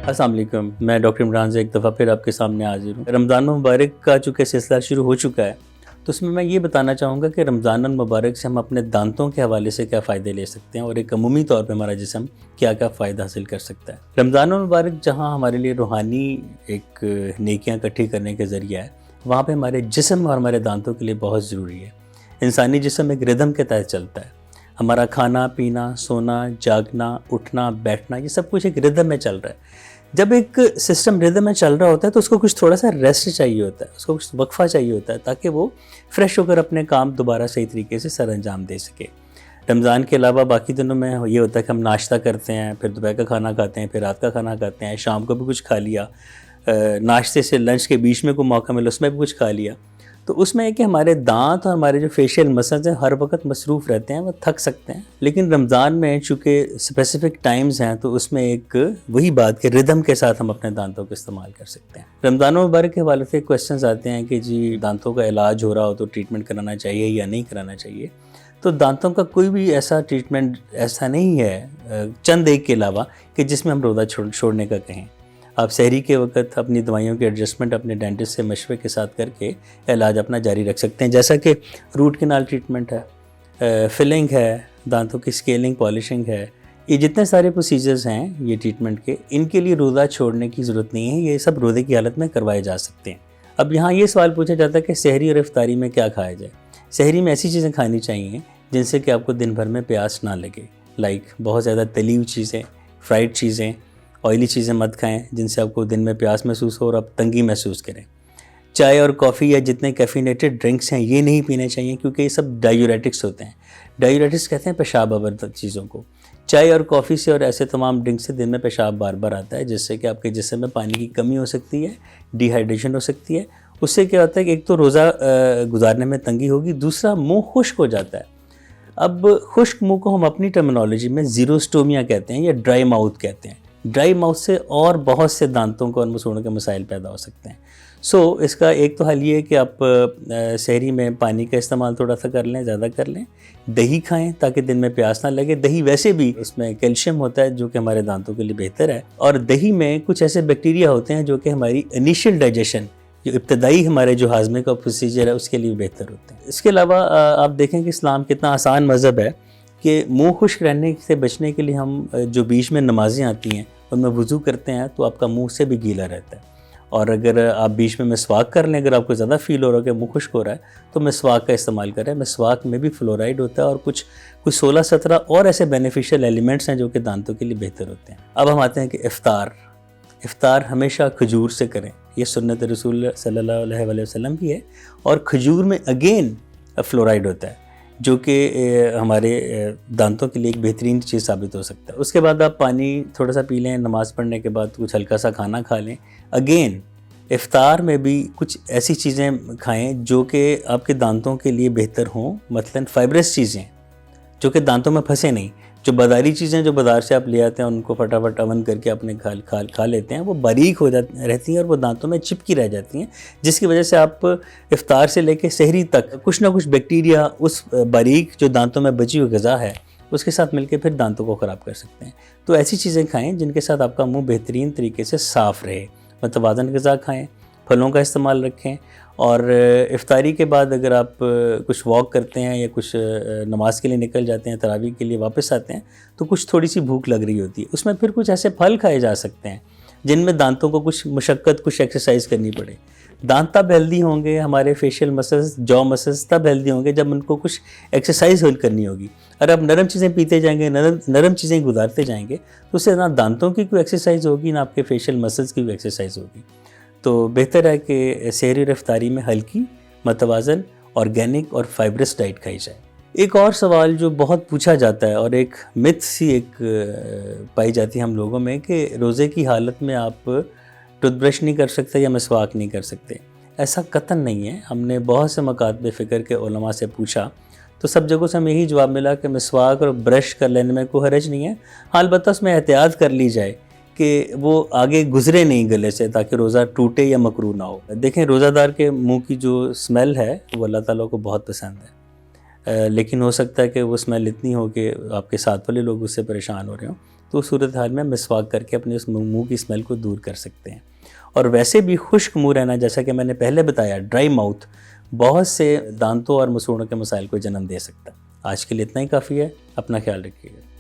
अस्सलाम वालेकुम, मैं डॉक्टर इमरान से एक दफ़ा फिर आपके सामने हाजिर हूँ। रमज़ान मुबारक का चूँकि सिलसिला शुरू हो चुका है, तो उसमें मैं ये बताना चाहूँगा कि रमज़ान मुबारक से हम अपने दांतों के हवाले से क्या फ़ायदे ले सकते हैं और एक अमूमी तौर पे हमारा जिस्म क्या-क्या फ़ायदा हासिल कर सकता है। रमज़ान मुबारक जहाँ हमारे लिए रूहानी एक नेकियाँ इकट्ठी करने का ज़रिया है, वहाँ पे हमारे जिस्म और हमारे दांतों के लिए बहुत ज़रूरी है। इंसानी जिस्म एक रिदम के तहत चलता है। हमारा खाना, पीना, सोना, जागना, उठना, बैठना ये सब कुछ एक रिदम में चल रहा है। जब एक सिस्टम रिदम में चल रहा होता है तो उसको कुछ थोड़ा सा रेस्ट चाहिए होता है, उसको कुछ वक्फा चाहिए होता है ताकि वो फ्रेश होकर अपने काम दोबारा सही तरीके से सर अंजाम दे सके। रमज़ान के अलावा बाकी दिनों में ये होता है कि हम नाश्ता करते हैं, फिर दोपहर का खाना खाते हैं, फिर रात का खाना खाते हैं, शाम को भी कुछ खा लिया, नाश्ते से लंच के बीच में कोई मौका मिला उसमें भी कुछ खा लिया। तो उसमें है कि हमारे दांत और हमारे जो फेशियल मसल्स हैं हर वक्त मसरूफ़ रहते हैं, वो थक सकते हैं। लेकिन रमज़ान में चूँकि स्पेसिफ़िक टाइम्स हैं तो उसमें एक वही बात कि रिदम के साथ हम अपने दांतों का इस्तेमाल कर सकते हैं। रमज़ान मुबारक के हवाले से क्वेश्चंस आते हैं कि जी दांतों का इलाज हो रहा हो तो ट्रीटमेंट कराना चाहिए या नहीं कराना चाहिए। तो दांतों का कोई भी ऐसा ट्रीटमेंट ऐसा नहीं है चंद एक के अलावा कि जिसमें हम रोज़ा छोड़ने का कहें। आप सहरी के वक़्त अपनी दवाइयों के एडजस्टमेंट अपने डेंटिस्ट से मशवरे के साथ करके इलाज अपना जारी रख सकते हैं, जैसा कि रूट कैनाल ट्रीटमेंट है, फिलिंग है, दांतों की स्केलिंग, पॉलिशिंग है। ये जितने सारे प्रोसीजर्स हैं ये ट्रीटमेंट के, इनके लिए रोज़ा छोड़ने की ज़रूरत नहीं है, ये सब रोज़े की हालत में करवाए जा सकते हैं। अब यहाँ ये सवाल पूछा जाता है कि सहरी और इफ्तारी में क्या खाया जाए। सहरी में ऐसी चीज़ें खानी चाहिए जिनसे कि आपको दिन भर में प्यास ना लगे, लाइक बहुत ज़्यादा तली हुई चीज़ें, फ्राइड चीज़ें, ऑयली चीज़ें मत खाएं जिनसे आपको दिन में प्यास महसूस हो और आप तंगी महसूस करें। चाय और कॉफ़ी या जितने कैफ़ीनेटेड ड्रिंक्स हैं ये नहीं पीने चाहिए क्योंकि ये सब डायूरेटिक्स होते हैं। डायूरेटिक्स कहते हैं पेशाब आवर चीज़ों को। चाय और कॉफ़ी से और ऐसे तमाम ड्रिंक से दिन में पेशाब बार बार आता है, जिससे कि आपके जिस्म में पानी की कमी हो सकती है, डिहाइड्रेशन हो सकती है। उससे क्या होता है कि एक तो रोज़ा गुजारने में तंगी होगी, दूसरा मुँह खुश्क हो जाता है। अब खुश्क मुँह को हम अपनी टर्मिनोलॉजी में ज़ीरोस्टोमिया कहते हैं या ड्राई माउथ कहते हैं। ड्राई माउथ से और बहुत से दांतों को और मसूड़ों के मसाइल पैदा हो सकते हैं। इसका एक तो हल ये है कि आप सहरी में पानी का इस्तेमाल थोड़ा सा कर लें, ज़्यादा कर लें। दही खाएं ताकि दिन में प्यास ना लगे। दही वैसे भी इसमें कैल्शियम होता है जो कि हमारे दांतों के लिए बेहतर है, और दही में कुछ ऐसे बैक्टीरिया होते हैं जो कि हमारी इनिशियल डाइजेशन, जो इब्तदाई हमारे जो हाजमे का प्रोसीजर है उसके लिए बेहतर होते हैं। इसके अलावा आप देखें कि इस्लाम कितना आसान मज़हब है कि मुँह खुश्क रहने से बचने के लिए हम जो बीच में नमाज़ें आती हैं उनमें वज़ू करते हैं तो आपका मुँह से भी गीला रहता है। और अगर आप बीच में मिसवाक कर लें, अगर आपको ज़्यादा फ़ील हो रहा है कि मुँह खुश्क हो रहा है तो मिसवाक का इस्तेमाल करें। मिसवाक में भी फ्लोराइड होता है और कुछ 16-17 और ऐसे बेनिफिशियल एलिमेंट्स हैं जो कि दांतों के लिए बेहतर होते हैं। अब हम आते हैं कि इफ़्तार हमेशा खजूर से करें, ये सुन्नत रसूल सल्लल्लाहु अलैहि वसल्लम भी है। और खजूर में अगेन फ्लोराइड होता है जो कि हमारे दांतों के लिए एक बेहतरीन चीज़ साबित हो सकता है। उसके बाद आप पानी थोड़ा सा पी लें, नमाज़ पढ़ने के बाद कुछ हल्का सा खाना खा लें। अगेन इफ़्तार में भी कुछ ऐसी चीज़ें खाएं जो कि आपके दांतों के लिए बेहतर हों, मसलन फाइब्रस चीज़ें जो कि दांतों में फंसे नहीं। जो बाज़ारी चीज़ें जो बाज़ार से आप ले आते हैं उनको फटाफट अवन करके अपने खा लेते हैं, वो बारीक हो रहती हैं और वो दांतों में चिपकी रह जाती हैं, जिसकी वजह से आप इफ़्तार से लेकर सहरी तक कुछ ना कुछ बैक्टीरिया उस बारीक जो दांतों में बची हुई ग़िज़ा है उसके साथ मिलकर फिर दांतों को ख़राब कर सकते हैं। तो ऐसी चीज़ें खाएँ जिनके साथ आपका मुँह बेहतरीन तरीके से साफ़ रहे। मतवाज़न ग़िज़ा खाएँ, फलों का इस्तेमाल रखें। और इफ़्तारी के बाद अगर आप कुछ वॉक करते हैं या कुछ नमाज़ के लिए निकल जाते हैं, तरावी के लिए वापस आते हैं तो कुछ थोड़ी सी भूख लग रही होती है, उसमें फिर कुछ ऐसे फल खाए जा सकते हैं जिनमें दांतों को कुछ मशक्क़त, कुछ एक्सरसाइज करनी पड़े। दांत तब हेल्दी होंगे, हमारे फेशियल मसल्स, जॉ मसल्स तब हेल्दी होंगे जब उनको कुछ एक्सरसाइज करनी होगी। अगर आप नरम चीज़ें पीते जाएंगे, नरम चीज़ें गुजारते जाएंगे तो उससे ना दांतों की कोई एक्सरसाइज होगी ना आपके फेशियल मसल्स की कोई एक्सरसाइज होगी। तो बेहतर है कि सहरी और इफ्तारी में हल्की, मतवाज़न, ऑर्गेनिक और फाइब्रस डाइट खाई जाए। एक और सवाल जो बहुत पूछा जाता है और एक मिथ सी एक पाई जाती है हम लोगों में कि रोज़े की हालत में आप टूथब्रश नहीं कर सकते या मिसवाक नहीं कर सकते। ऐसा कतन नहीं है। हमने बहुत से मकातबे फ़िक्र के उलमा से पूछा तो सब जगहों से हमें यही जवाब मिला कि मिसवाक और ब्रश कर लेने में कोई हरज नहीं है, अलबत्ता उसमें एहतियात कर ली जाए कि वो आगे गुजरे नहीं गले से ताकि रोज़ा टूटे या मकरूह ना हो। देखें, रोज़ादार के मुंह की जो स्मेल है वो अल्लाह ताला को बहुत पसंद है, लेकिन हो सकता है कि वो स्मेल इतनी हो कि आपके साथ वाले लोग उससे परेशान हो रहे हों। तो उस सूरत हाल में मिसवाक करके अपने उस मुंह की स्मेल को दूर कर सकते हैं। और वैसे भी खुश्क मुंह रहना, जैसा कि मैंने पहले बताया, ड्राई माउथ बहुत से दांतों और मसूड़ों के मसाइल को जन्म दे सकता है। आज के लिए इतना ही काफ़ी है। अपना ख्याल रखिएगा।